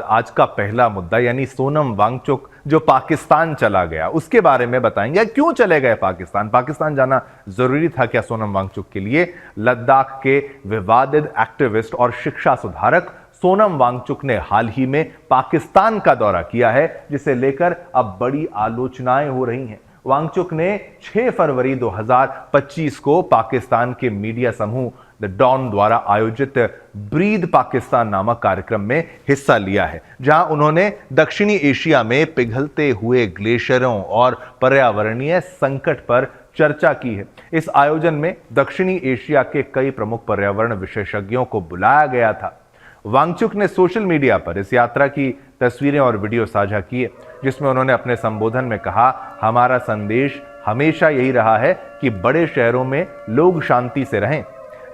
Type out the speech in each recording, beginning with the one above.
आज का पहला मुद्दा यानी सोनम वांगचुक जो पाकिस्तान चला गया उसके बारे में बताएंगे। क्यों चले गए पाकिस्तान जाना जरूरी था क्या सोनम वांगचुक के लिए? लद्दाख के विवादित एक्टिविस्ट और शिक्षा सुधारक सोनम वांगचुक ने हाल ही में पाकिस्तान का दौरा किया है, जिसे लेकर अब बड़ी आलोचनाएं हो रही हैं। वांगचुक ने 6 फरवरी 2025 को पाकिस्तान के मीडिया समूह द डॉन द्वारा आयोजित ब्रीद पाकिस्तान नामक कार्यक्रम में हिस्सा लिया है, जहां उन्होंने दक्षिणी एशिया में पिघलते हुए ग्लेशियरों और पर्यावरणीय संकट पर चर्चा की है। इस आयोजन में दक्षिणी एशिया के कई प्रमुख पर्यावरण विशेषज्ञों को बुलाया गया था। वांगचुक ने सोशल मीडिया पर इस यात्रा की तस्वीरें और वीडियो साझा किए, जिसमें उन्होंने अपने संबोधन में कहा, हमारा संदेश हमेशा यही रहा है कि बड़े शहरों में लोग शांति से रहें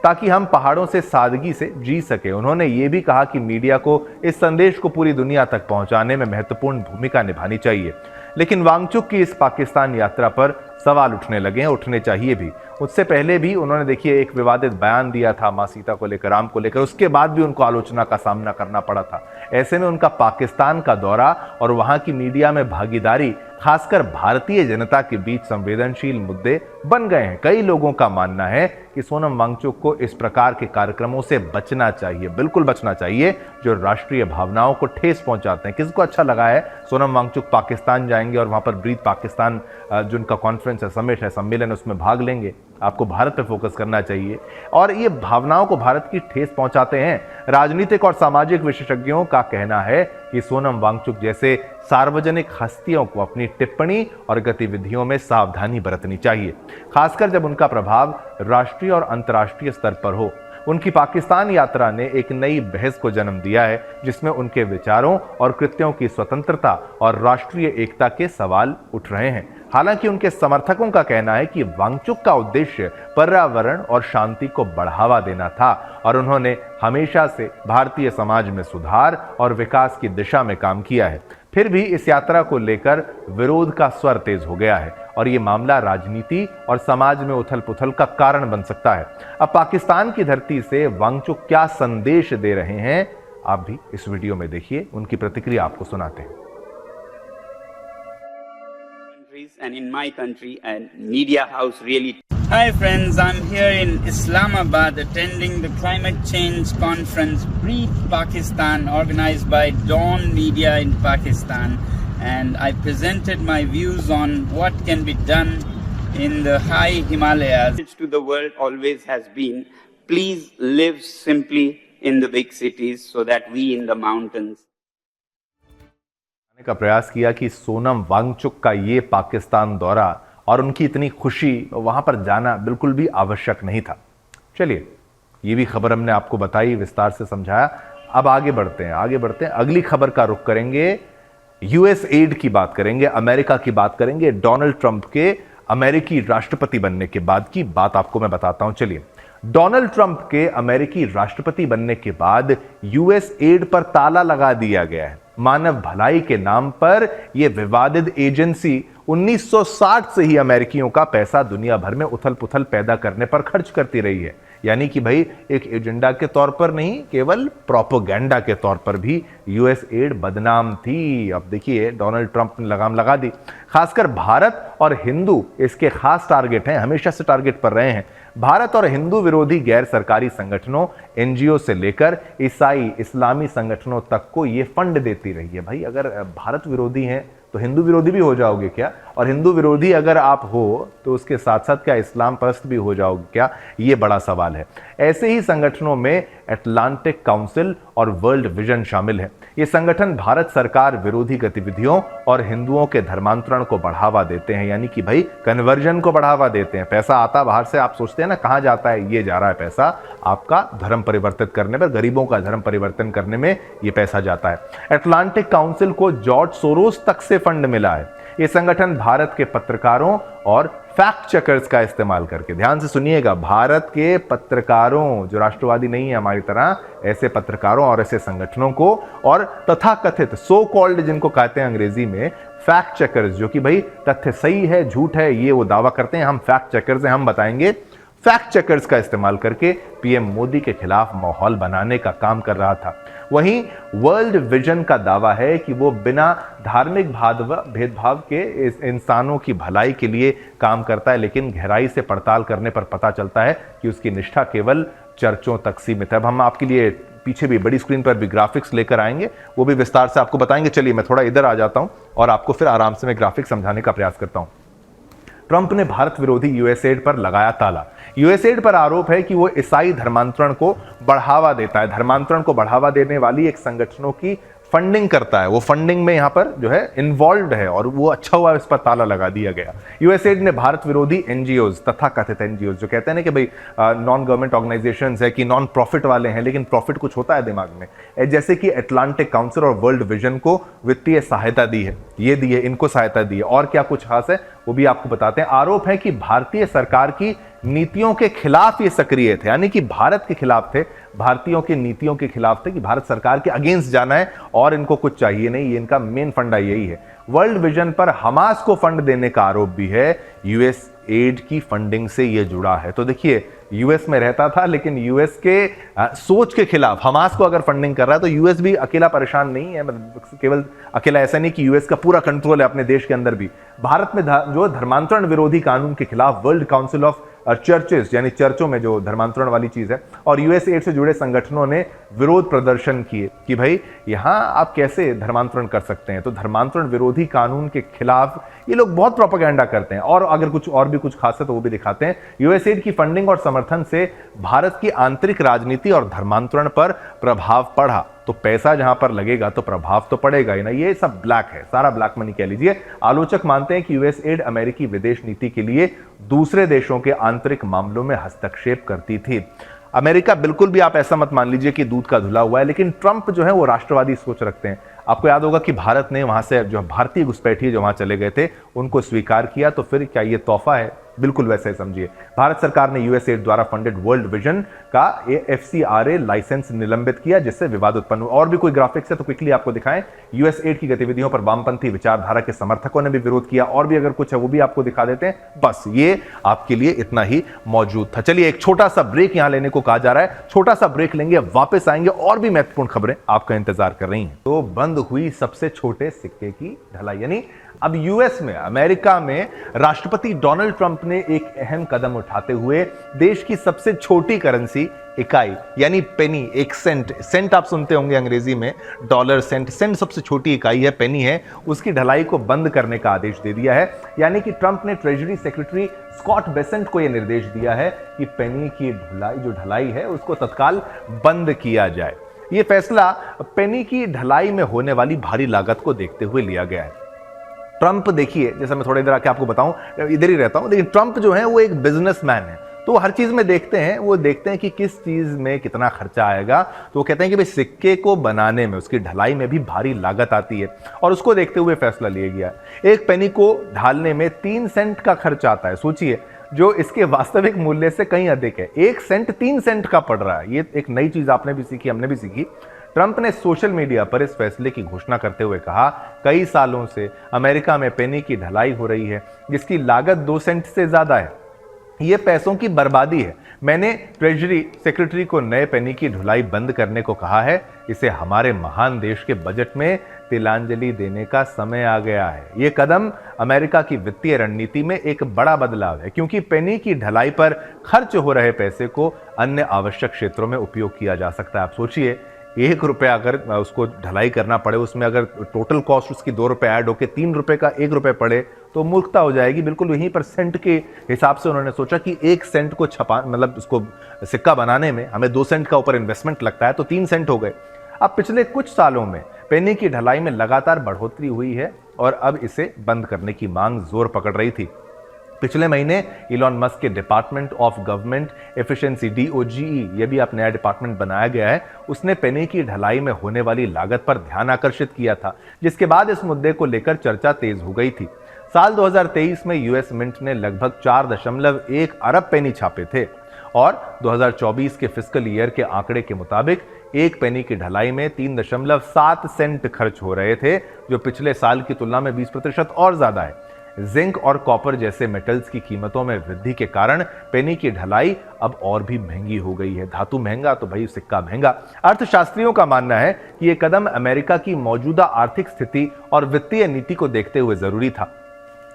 ताकि हम पहाड़ों से सादगी से जी सके। उन्होंने ये भी कहा कि मीडिया को इस संदेश को पूरी दुनिया तक पहुंचाने में महत्वपूर्ण भूमिका निभानी चाहिए। लेकिन वांगचुक की इस पाकिस्तान यात्रा पर सवाल उठने लगे हैं, उठने चाहिए भी। उससे पहले भी उन्होंने देखिए एक विवादित बयान दिया था मां सीता को लेकर, राम को लेकर, उसके बाद भी उनको आलोचना का सामना करना पड़ा था। ऐसे में उनका पाकिस्तान का दौरा और वहां की मीडिया में भागीदारी खासकर भारतीय जनता के बीच संवेदनशील मुद्दे बन गए हैं। कई लोगों का मानना है कि सोनम वांगचुक को इस प्रकार के कार्यक्रमों से बचना चाहिए, बिल्कुल बचना चाहिए, जो राष्ट्रीय भावनाओं को ठेस पहुंचाते हैं। किसको अच्छा लगा है सोनम वांगचुक पाकिस्तान जाएंगे और वहां पर ब्रीद पाकिस्तान जो उनका कॉन्फ्रेंस है, समिट है, सम्मेलन, उसमें भाग लेंगे? आपको भारत पे फोकस करना चाहिए। और ये भावनाओं को भारत की ठेस पहुंचाते हैं। राजनीतिक और सामाजिक विशेषज्ञों का कहना है कि सोनम वांगचुक जैसे सार्वजनिक हस्तियों को अपनी टिप्पणी और गतिविधियों में सावधानी बरतनी चाहिए, खासकर जब उनका प्रभाव राष्ट्रीय और अंतर्राष्ट्रीय स्तर पर हो। उनकी पाकिस्तान यात्रा ने एक नई बहस को जन्म दिया है, जिसमें उनके विचारों और कृत्यों की स्वतंत्रता और राष्ट्रीय एकता के सवाल उठ रहे हैं। हालांकि उनके समर्थकों का कहना है कि वांगचुक का उद्देश्य पर्यावरण और शांति को बढ़ावा देना था और उन्होंने हमेशा से भारतीय समाज में सुधार और विकास की दिशा में काम किया है। फिर भी इस यात्रा को लेकर विरोध का स्वर तेज हो गया है और ये मामला राजनीति और समाज में उथल-पुथल का कारण बन सकता है। अब पाकिस्तान की धरती से वांगचुक क्या संदेश दे रहे हैं, आप भी इस वीडियो में देखिए, उनकी प्रतिक्रिया आपको सुनाते हैं। And in my country, and media house really. Hi friends, I'm here in Islamabad attending the climate change conference Breathe Pakistan organized by Dawn Media in Pakistan, and I presented my views on what can be done in the high Himalayas. To the world always has been, please live simply in the big cities so that we in the mountains का प्रयास किया कि सोनम वांगचुक का ये पाकिस्तान दौरा और उनकी इतनी खुशी, वहां पर जाना बिल्कुल भी आवश्यक नहीं था। चलिए, ये भी खबर हमने आपको बताई, विस्तार से समझाया। अब आगे बढ़ते हैं। अगली खबर का रुख करेंगे, यूएस एड की बात करेंगे, अमेरिका की बात करेंगे। डोनाल्ड ट्रंप के अमेरिकी राष्ट्रपति बनने के बाद की बात आपको मैं बताता हूं। चलिए, डोनाल्ड ट्रंप के अमेरिकी राष्ट्रपति बनने के बाद यूएस एड पर ताला लगा दिया गया है। मानव भलाई के नाम पर यह विवादित एजेंसी 1960 से ही अमेरिकियों का पैसा दुनिया भर में उथल-पुथल पैदा करने पर खर्च करती रही है। यानी कि भाई एक एजेंडा के तौर पर नहीं, केवल प्रोपेगेंडा के तौर पर भी यूएस एड बदनाम थी। अब देखिए, डोनाल्ड ट्रंप ने लगाम लगा दी। खासकर भारत और हिंदू इसके खास टारगेट हैं, हमेशा से टारगेट पर रहे हैं। भारत और हिंदू विरोधी गैर सरकारी संगठनों, एनजीओ से लेकर ईसाई इस्लामी संगठनों तक को ये फंड देती रही है। भाई अगर भारत विरोधी हैं तो हिंदू विरोधी भी हो जाओगे क्या? और हिंदू विरोधी अगर आप हो तो उसके साथ साथ क्या इस्लाम परस्त भी हो जाओगे क्या? ये बड़ा सवाल है। ऐसे ही संगठनों में अटलांटिक काउंसिल और वर्ल्ड विजन शामिल है। ये संगठन भारत सरकार विरोधी गतिविधियों और हिंदुओं के धर्मांतरण को बढ़ावा देते हैं, यानी कि भाई कन्वर्जन को बढ़ावा देते हैं। पैसा आता बाहर से, आप सोचते हैं ना कहां जाता है, ये जा रहा है पैसा आपका धर्म परिवर्तित करने पर, गरीबों का धर्म परिवर्तन करने में ये पैसा जाता है। अटलांटिक काउंसिल को जॉर्ज सोरोस तक से फंड मिला है। ये संगठन भारत के पत्रकारों और फैक्ट चेकर्स का इस्तेमाल करके, ध्यान से सुनिएगा, भारत के पत्रकारों जो राष्ट्रवादी नहीं है हमारी तरह, ऐसे पत्रकारों और ऐसे संगठनों को और तथाकथित सो कॉल्ड, जिनको कहते हैं अंग्रेजी में फैक्ट चेकर्स, जो कि भाई तथ्य सही है झूठ है ये वो दावा करते हैं, हम फैक्ट चेकर्स हैं, हम बताएंगे फैक्ट चेकर्स का इस्तेमाल करके पीएम मोदी के खिलाफ माहौल बनाने का काम कर रहा था। वहीं वर्ल्ड विजन का दावा है कि वो बिना धार्मिक भेदभाव के इस इंसानों की भलाई के लिए काम करता है, लेकिन गहराई से पड़ताल करने पर पता चलता है कि उसकी निष्ठा केवल चर्चों तक सीमित है। अब हम आपके लिए पीछे भी बड़ी स्क्रीन पर भी ग्राफिक्स लेकर आएंगे, वो भी विस्तार से आपको बताएंगे। चलिए मैं थोड़ा इधर आ जाता हूं और आपको फिर आराम से मैं ग्राफिक्स समझाने का प्रयास करता हूं। ट्रंप ने भारत विरोधी यूएसएड पर लगाया ताला। यूएसएड पर आरोप है कि वो ईसाई धर्मांतरण को बढ़ावा देता है, धर्मांतरण को बढ़ावा देने वाली एक संगठनों की फंडिंग करता है, वो फंडिंग में यहां पर जो है इन्वॉल्व है, और वो अच्छा हुआ इस पर ताला लगा दिया गया। यूएसएड ने भारत विरोधी एनजीओज, तथा कथित एनजीओज जो कहते हैं ना कि भाई नॉन गवर्नमेंट ऑर्गेनाइजेशंस है कि नॉन प्रॉफिट वाले हैं, लेकिन प्रॉफिट कुछ होता है दिमाग में, जैसे कि अटलांटिक काउंसिल और वर्ल्ड विजन को वित्तीय सहायता दी है, ये दी है, इनको सहायता दी है। और क्या कुछ खास है वो भी आपको बताते हैं। आरोप है कि भारतीय सरकार की नीतियों के खिलाफ ये सक्रिय थे, यानी कि भारत के खिलाफ थे, भारतीयों की नीतियों के खिलाफ थे कि भारत सरकार के अगेंस्ट जाना है और इनको कुछ चाहिए नहीं, ये इनका मेन फंडा यही है। वर्ल्ड विजन पर हमास को फंड देने का आरोप भी है, यूएस एड की फंडिंग से ये जुड़ा है। तो देखिए यूएस में रहता था, लेकिन यूएस के सोच के खिलाफ हमास को अगर फंडिंग कर रहा है तो यूएस भी अकेला परेशान नहीं है, मतलब केवल अकेला ऐसा नहीं कि यूएस का पूरा कंट्रोल है अपने देश के अंदर भी। भारत में जो धर्मांतरण विरोधी कानून के खिलाफ वर्ल्ड काउंसिल ऑफ चर्चेस, यानी चर्चों में जो धर्मांतरण वाली चीज है, और यूएस एड से जुड़े संगठनों ने विरोध प्रदर्शन किए कि भाई यहां आप कैसे धर्मांतरण कर सकते हैं। तो धर्मांतरण विरोधी कानून के खिलाफ ये लोग बहुत प्रोपेगेंडा करते हैं, और अगर कुछ और भी कुछ खास है तो वो भी दिखाते हैं। यूएस एड की फंडिंग और समर्थन से भारत की आंतरिक राजनीति और धर्मांतरण पर प्रभाव पड़ा, तो पैसा जहां पर लगेगा तो प्रभाव तो पड़ेगा ही ना। ये सब ब्लैक है, सारा ब्लैक मनी कह लीजिए। आलोचक मानते हैं कि यूएस एड अमेरिकी विदेश नीति के लिए दूसरे देशों के आंतरिक मामलों में हस्तक्षेप करती थी। अमेरिका बिल्कुल भी आप ऐसा मत मान लीजिए कि दूध का धुला हुआ है, लेकिन ट्रंप जो है वो राष्ट्रवादी सोच रखते हैं। आपको याद होगा कि भारत ने वहां से जो भारतीय घुसपैठिए जो वहां चले गए थे उनको स्वीकार किया, तो फिर क्या ये तोहफा है? बिल्कुल वैसे ही समझिए। भारत सरकार ने यूएस एड द्वारा फंडेड वर्ल्ड विजन का एफसीआरए लाइसेंस निलंबित किया, जिससे विवाद उत्पन्न हुआ। और भी कोई ग्राफिक्स है तो क्विकली आपको दिखाएं। यूएस एड की गतिविधियों पर वामपंथी विचारधारा के समर्थकों ने भी विरोध किया, और भी अगर कुछ है वो भी आपको दिखा देते हैं। बस ये आपके लिए इतना ही मौजूद था। चलिए एक छोटा सा ब्रेक यहां लेने को कहा जा रहा है, छोटा सा ब्रेक लेंगे, वापस आएंगे, और भी महत्वपूर्ण खबरें आपका इंतजार कर रही हैं। तो बंद हुई सबसे छोटे सिक्के की ढलाई, यानी अब यूएस में, अमेरिका में राष्ट्रपति डोनाल्ड ट्रंप ने एक अहम कदम उठाते हुए देश की सबसे छोटी करेंसी इकाई यानी पेनी, एक सेंट, सेंट आप सुनते होंगे अंग्रेजी में, डॉलर, सेंट, सेंट सबसे छोटी इकाई है, पेनी है, उसकी ढलाई को बंद करने का आदेश दे दिया है। यानी कि ट्रंप ने ट्रेजरी सेक्रेटरी स्कॉट बेसेंट को यह निर्देश दिया है कि पेनी की ढलाई है उसको तत्काल बंद किया जाए। यह फैसला पेनी की ढलाई में होने वाली भारी लागत को देखते हुए लिया गया है। ट्रंप देखिए, जैसा मैं थोड़ा इधर आके आपको बताऊं, इधर ही रहता हूं, लेकिन ट्रंप जो है वो एक बिजनेसमैन है, तो हर चीज में देखते हैं, वो देखते हैं कि किस चीज में कितना खर्चा आएगा। तो वो कहते हैं कि भाई सिक्के को बनाने में, उसकी ढलाई में भी भारी लागत आती है, और उसको देखते हुए फैसला लिया गया। एक पेनी को ढालने में 3 सेंट का खर्चा आता है, सोचिए, जो इसके वास्तविक मूल्य से कहीं अधिक है। 1 सेंट 3 सेंट का पड़ रहा है। ये एक नई चीज आपने भी सीखी, हमने भी सीखी। ट्रंप ने सोशल मीडिया पर इस फैसले की घोषणा करते हुए कहा, कई सालों से अमेरिका में पेनी की ढलाई हो रही है जिसकी लागत 2 सेंट से ज्यादा है। यह पैसों की बर्बादी है। मैंने ट्रेजरी सेक्रेटरी को नए पेनी की ढुलाई बंद करने को कहा है। इसे हमारे महान देश के बजट में तिलांजलि देने का समय आ गया है। यह कदम अमेरिका की वित्तीय रणनीति में एक बड़ा बदलाव है, क्योंकि पेनी की ढलाई पर खर्च हो रहे पैसे को अन्य आवश्यक क्षेत्रों में उपयोग किया जा सकता है। आप सोचिए, 1 रुपया अगर उसको ढलाई करना पड़े, उसमें अगर टोटल कॉस्ट उसकी 2 रुपए ऐड होकर 3 रुपए का 1 रुपए पड़े तो मूर्खता हो जाएगी। बिल्कुल यहीं पर सेंट के हिसाब से उन्होंने सोचा कि 1 सेंट को छपा, मतलब उसको सिक्का बनाने में हमें 2 सेंट का ऊपर इन्वेस्टमेंट लगता है, तो 3 सेंट हो गए। अब पिछले कुछ सालों में पेनी की ढलाई में लगातार बढ़ोतरी हुई है और अब इसे बंद करने की मांग जोर पकड़ रही थी। पिछले महीने इलॉन मस्क के department of government efficiency, DOGE, ये भी आप नया डिपार्टमेंट बनाया गया है, उसने पेनी की ढलाई में होने वाली लागत पर ध्यान आकर्षित किया था, जिसके बाद इस मुद्दे को लेकर चर्चा तेज हो गई थी। साल 2023 में यूएस मिंट ने लगभग 4.1 अरब पेनी छापे थे, और 2024 के फिस्कल ईयर के आंकड़े के मुताबिक एक पेनी की ढलाई में 3.7 सेंट खर्च हो रहे थे, जो पिछले साल की तुलना में 20% और ज्यादा है। जिंक और कॉपर जैसे मेटल्स की कीमतों में वृद्धि के कारण पेनी की ढलाई अब और भी महंगी हो गई है। धातु महंगा तो भाई सिक्का महंगा। अर्थशास्त्रियों का मानना है कि यह कदम अमेरिका की मौजूदा आर्थिक स्थिति और वित्तीय नीति को देखते हुए जरूरी था।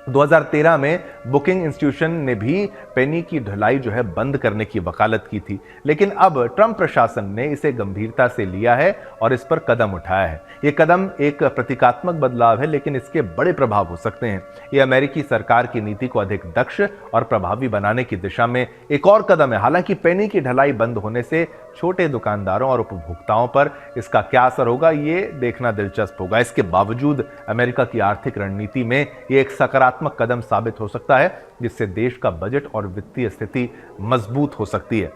2013 में बुकिंग इंस्टीट्यूशन ने भी पेनी की ढलाई जो है बंद करने की वकालत की थी, लेकिन अब ट्रंप प्रशासन ने इसे गंभीरता से लिया है और इस पर कदम उठाया है। यह कदम एक प्रतीकात्मक बदलाव है, लेकिन इसके बड़े प्रभाव हो सकते हैं। यह अमेरिकी सरकार की नीति को अधिक दक्ष और प्रभावी बनाने की दिशा में एक और कदम है। हालांकि पेनी की ढलाई बंद होने से छोटे दुकानदारों और उपभोक्ताओं पर इसका क्या असर होगा, ये देखना दिलचस्प होगा। इसके बावजूद अमेरिका की आर्थिक रणनीति में यह एक सकारात्मक कदम साबित हो सकता है, जिससे देश का बजट और वित्तीय स्थिति मजबूत हो सकती है।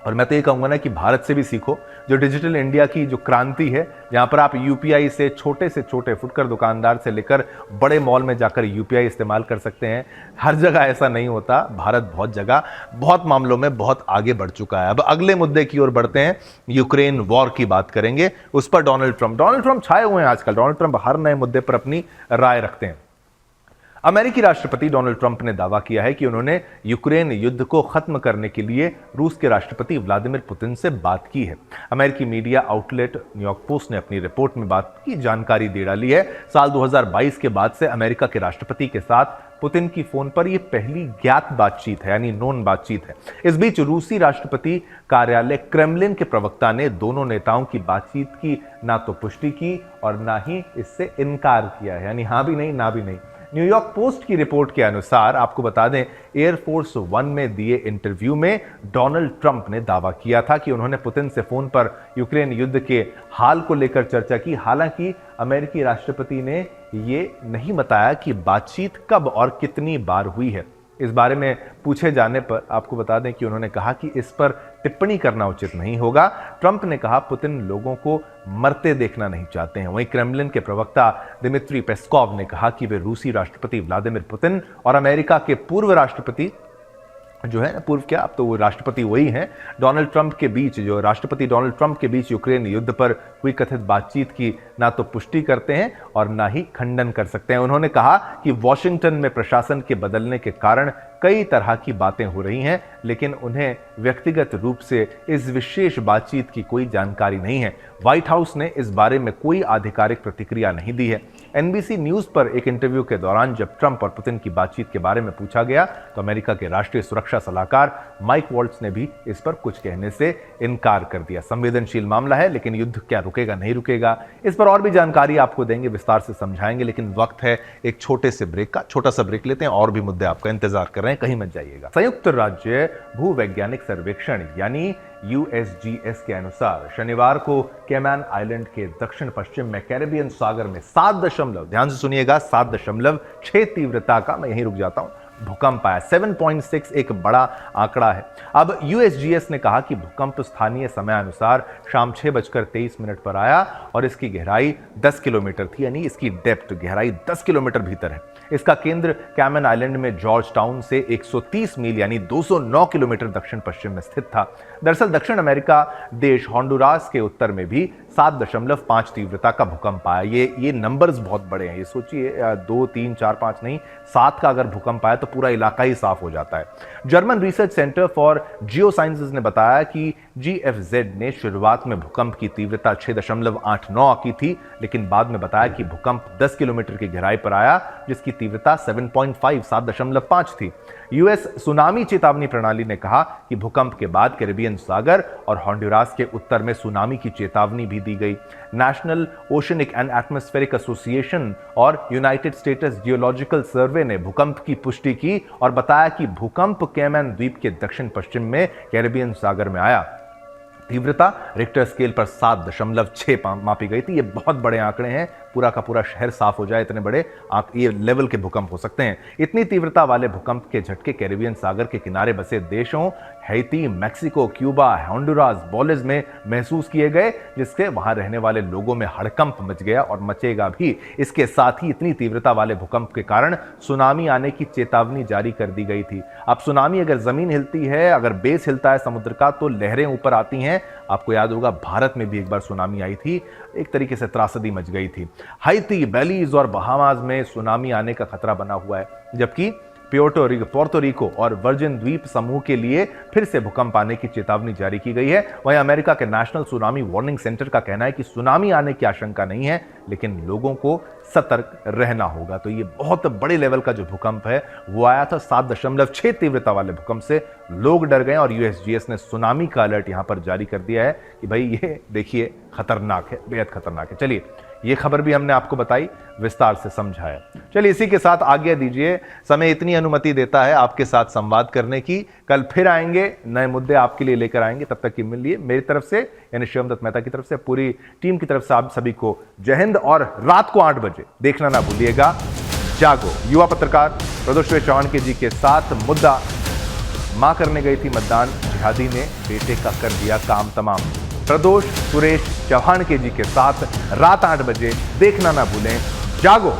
और मैं तो ये कहूंगा ना कि भारत से भी सीखो, जो डिजिटल इंडिया की जो क्रांति है, जहां पर आप यूपीआई से छोटे फुटकर दुकानदार से लेकर बड़े मॉल में जाकर यूपीआई इस्तेमाल कर सकते हैं। हर जगह ऐसा नहीं होता। भारत बहुत जगह, बहुत मामलों में बहुत आगे बढ़ चुका है। अब अगले मुद्दे की ओर बढ़ते हैं। यूक्रेन वॉर की बात करेंगे। उस पर डोनाल्ड ट्रंप छाए हुए हैं आजकल। डोनाल्ड ट्रंप हर नए मुद्दे पर अपनी राय रखते हैं। अमेरिकी राष्ट्रपति डोनाल्ड ट्रंप ने दावा किया है कि उन्होंने यूक्रेन युद्ध को खत्म करने के लिए रूस के राष्ट्रपति व्लादिमीर पुतिन से बात की है। अमेरिकी मीडिया आउटलेट न्यूयॉर्क पोस्ट ने अपनी रिपोर्ट में बात की जानकारी दे डाली है। साल 2022 के बाद से अमेरिका के राष्ट्रपति के साथ पुतिन की फोन पर यह पहली ज्ञात बातचीत है, यानी नोन बातचीत है। इस बीच रूसी राष्ट्रपति कार्यालय क्रेमलिन के प्रवक्ता ने दोनों नेताओं की बातचीत की ना तो पुष्टि की और ना ही इससे इनकार किया है, यानी हां भी नहीं ना भी नहीं। न्यूयॉर्क पोस्ट की रिपोर्ट के अनुसार आपको बता दें, एयरफोर्स वन में दिए इंटरव्यू में डोनाल्ड ट्रंप ने दावा किया था कि उन्होंने पुतिन से फोन पर यूक्रेन युद्ध के हाल को लेकर चर्चा की। हालांकि अमेरिकी राष्ट्रपति ने यह नहीं बताया कि बातचीत कब और कितनी बार हुई है। इस बारे में पूछे जाने पर आपको बता दें कि उन्होंने कहा कि इस पर टिप्पणी करना उचित नहीं होगा। ट्रंप ने कहा पुतिन लोगों को मरते देखना नहीं चाहते हैं। वहीं क्रेमलिन के प्रवक्ता दिमित्री पेस्कोव ने कहा कि वे रूसी राष्ट्रपति व्लादिमीर पुतिन और अमेरिका के पूर्व राष्ट्रपति जो है, पूर्व क्या, अब तो वो राष्ट्रपति वही हैं, डोनाल्ड ट्रंप के बीच, जो राष्ट्रपति डोनाल्ड ट्रंप के बीच यूक्रेन युद्ध पर हुई कथित बातचीत की ना तो पुष्टि करते हैं और ना ही खंडन कर सकते हैं। उन्होंने कहा कि वॉशिंगटन में प्रशासन के बदलने के कारण कई तरह की बातें हो रही हैं, लेकिन उन्हें व्यक्तिगत रूप से इस विशेष बातचीत की कोई जानकारी नहीं है। व्हाइट हाउस ने इस बारे में कोई आधिकारिक प्रतिक्रिया नहीं दी है। एनबीसी न्यूज पर एक इंटरव्यू के दौरान जब ट्रंप और पुतिन की बातचीत के बारे में पूछा गया तो अमेरिका के राष्ट्रीय सुरक्षा सलाहकार माइक वॉल्ट्ज ने भी इस पर कुछ कहने से इनकार कर दिया। संवेदनशील मामला है, लेकिन युद्ध क्या रुकेगा नहीं रुकेगा, इस पर और भी जानकारी आपको देंगे, विस्तार से समझाएंगे। लेकिन वक्त है एक छोटे से ब्रेक का। छोटा सा ब्रेक लेते हैं और भी मुद्दे आपका इंतजार कर रहे हैं, कहीं मत जाइएगा। संयुक्त राज्य भूवैज्ञानिक सर्वेक्षण यानी यूएसजीएस के अनुसार शनिवार को कैमैन आइलैंड के दक्षिण पश्चिम में कैरेबियन सागर में 7 ध्यान से सुनिएगा 7.6 तीव्रता का, मैं यहीं रुक जाता हूं, भूकंप आया। 7.6 एक बड़ा आंकड़ा है। अब यूएसजीएस ने कहा कि भूकंप स्थानीय समय अनुसार शाम 6:23 पर आया और इसकी गहराई 10 किलोमीटर थी, यानी इसकी डेप्थ गहराई 10 किलोमीटर भीतर है। इसका केंद्र कैमन आइलैंड में जॉर्ज टाउन से 130 मील यानी 209 किलोमीटर दक्षिण पश्चिम में स्थित था। दरअसल दक्षिण अमेरिका देश होंडुरास के उत्तर में भी 7.5 तीव्रता का भूकंप आया। ये नंबर्स बहुत बड़े हैं, ये सोचिए 2, 3, 4, 5 नहीं, 7 का अगर भूकंप आया तो पूरा इलाका ही साफ हो जाता है। German research centre for Jio sciences ने बताया कि जीएफजेड ने शुरुआत में भूकंप की तीव्रता 6.89 की थी, लेकिन बाद में बताया कि भूकंप 10 किलोमीटर की गहराई पर आया, जिसकी तीव्रता 7.5 थी। यूएस सुनामी चेतावनी प्रणाली ने कहा कि भूकंप के बाद कैरेबियन सागर और होंडुरास के उत्तर में सुनामी की चेतावनी भी दी गई। National oceanic and atmospheric association और यूनाइटेड स्टेट्स जियोलॉजिकल सर्वे ने भूकंप की पुष्टि की और बताया कि भूकंप कैमैन द्वीप के दक्षिण पश्चिम में कैरेबियन सागर में आया। तीव्रता रिक्टर स्केल पर 7.6 मापी गई थी। ये बहुत बड़े आंकड़े हैं, पूरा का पूरा शहर साफ हो जाए इतने बड़े ये लेवल के भूकंप हो सकते हैं। इतनी तीव्रता वाले भूकंप के झटके कैरेबियन सागर के किनारे बसे देशों हैती, मैक्सिको, क्यूबा, होंडुरास, बोलिज में महसूस किए गए, जिससे वहां रहने वाले लोगों में हड़कंप मच गया और मचेगा भी। इसके साथ ही इतनी तीव्रता वाले भूकंप के कारण सुनामी आने की चेतावनी जारी कर दी गई थी। अब सुनामी अगर जमीन हिलती है, अगर बेस हिलता है समुद्र का, तो लहरें ऊपर आती हैं हैं। आपको याद होगा भारत में भी एक बार सुनामी आई थी, एक तरीके से त्रासदी मच गई थी। हाइती, बेलीज और बहामास में सुनामी आने का खतरा बना हुआ है, जबकि पोर्टो रिको और वर्जिन द्वीप समूह के लिए फिर से भूकंप आने की चेतावनी जारी की गई है। वहीं अमेरिका के नेशनल सुनामी वार्निंग सेंटर का कहना है कि सुनामी आने की आशंका नहीं है, लेकिन लोगों को सतर्क रहना होगा। तो ये बहुत बड़े लेवल का जो भूकंप है वो आया था, 7.6 तीव्रता वाले भूकंप से लोग डर गए और यूएसजीएस ने सुनामी का अलर्ट यहां पर जारी कर दिया है कि भाई ये देखिए खतरनाक है, बेहद खतरनाक है। चलिए, ये खबर भी हमने आपको बताई, विस्तार से समझाया। चलिए, इसी के साथ आज्ञा दीजिए, समय इतनी अनुमति देता है आपके साथ संवाद करने की। कल फिर आएंगे, नए मुद्दे आपके लिए लेकर आएंगे। तब तक की मिलिए मेरी तरफ से, यानी शिवम मेहता की तरफ से, पूरी टीम की तरफ से आप सभी को जय हिंद। और रात को 8 बजे देखना ना भूलिएगा जागो, युवा पत्रकार प्रदोष चौहान के जी के साथ मुद्दा, मां करने गई थी मतदान, जिहादी ने बेटे का कर दिया काम तमाम। प्रदोष सुरेश चौहान के जी के साथ रात 8 बजे देखना ना भूलें जागो।